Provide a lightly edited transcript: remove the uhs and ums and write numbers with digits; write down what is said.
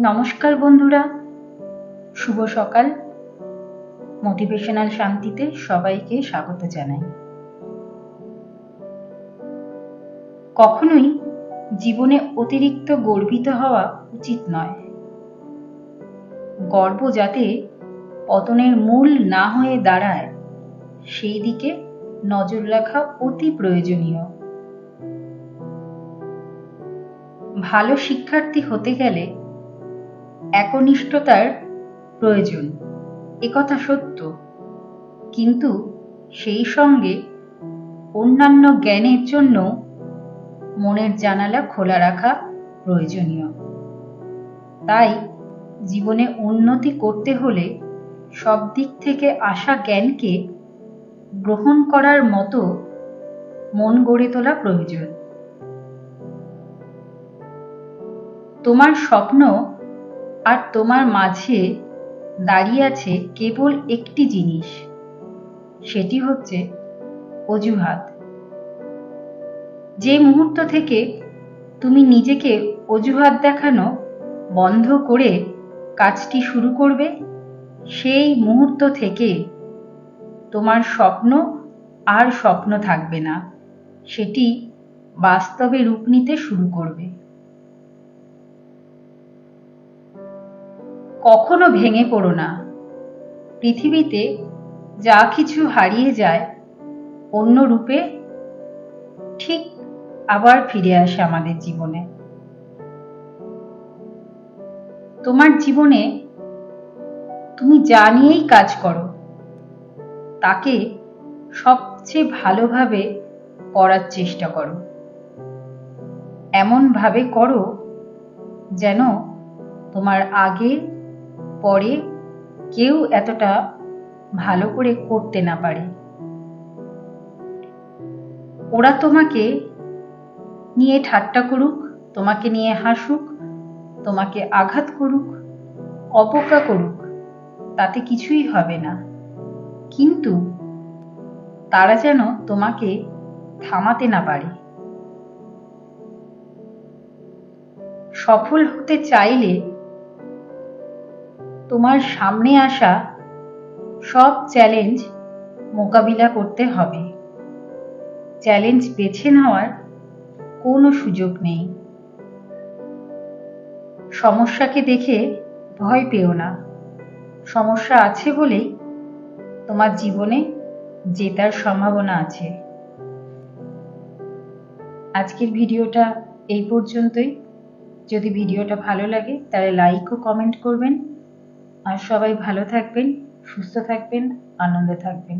নমস্কার বন্ধুরা, শুভ সকাল। মোটিভেশনাল শান্তিতে সবাইকে স্বাগত জানাই। কখনোই জীবনে অতিরিক্ত গর্বিত হওয়া উচিত নয়। গর্ব যাতে পতনের মূল না হয়ে দাঁড়ায়, সেই দিকে নজর রাখা অতি প্রয়োজনীয়। ভালো শিক্ষার্থী হতে গেলে একনিষ্ঠতার প্রয়োজন, একথা সত্য, কিন্তু সেই সঙ্গে অন্যান্য জ্ঞানের জন্য মনের জানালা খোলা রাখা প্রয়োজনীয়। তাই জীবনে উন্নতি করতে হলে সব দিক থেকে আসা জ্ঞানকে গ্রহণ করার মতো মন গড়ে তোলা প্রয়োজন। তোমার স্বপ্ন আর তোমার মাঝে দাঁড়িয়ে আছে কেবল একটি জিনিস, সেটি হচ্ছে অজুহাত। যে মুহূর্ত থেকে তুমি নিজেকে অজুহাত দেখানো বন্ধ করে কাজটি শুরু করবে, সেই মুহূর্ত থেকে তোমার স্বপ্ন আর স্বপ্ন থাকবে না, সেটি বাস্তবে রূপ নিতে শুরু করবে। কখনো ভেঙে পড়ো না। পৃথিবীতে যা কিছু হারিয়ে যায় অন্য রূপে ঠিক আবার ফিরে আসে আমাদের জীবনে। তোমার জীবনে তুমি যা নিয়েই কাজ করো, তাকে সবচেয়ে ভালোভাবে করার চেষ্টা করো। এমন ভাবে করো যেন তোমার আগে পরে কেউ এতটা ভালো করে করতে না পারে। ওরা তোমাকে নিয়ে ঠাট্টা করুক, তোমাকে নিয়ে হাসুক, তোমাকে আঘাত করুক, অবজ্ঞা করুক, তাতে কিছুই হবে না, কিন্তু তারা যেন তোমাকে থামাতে না পারে। সফল হতে চাইলে তোমার সামনে আসা সব চ্যালেঞ্জ মোকাবিলা করতে হবে। চ্যালেঞ্জ বেছে নেওয়ার কোনো সুযোগ নেই। সমস্যাকে দেখে ভয় পেও না। সমস্যা আছে বলেই তোমার জীবনে জেতার সম্ভাবনা আছে। আজকের ভিডিওটা এই পর্যন্তই। যদি ভিডিওটা ভালো লাগে তাহলে লাইক ও কমেন্ট করবেন। আর সবাই ভালো থাকবেন, সুস্থ থাকবেন, আনন্দে থাকবেন।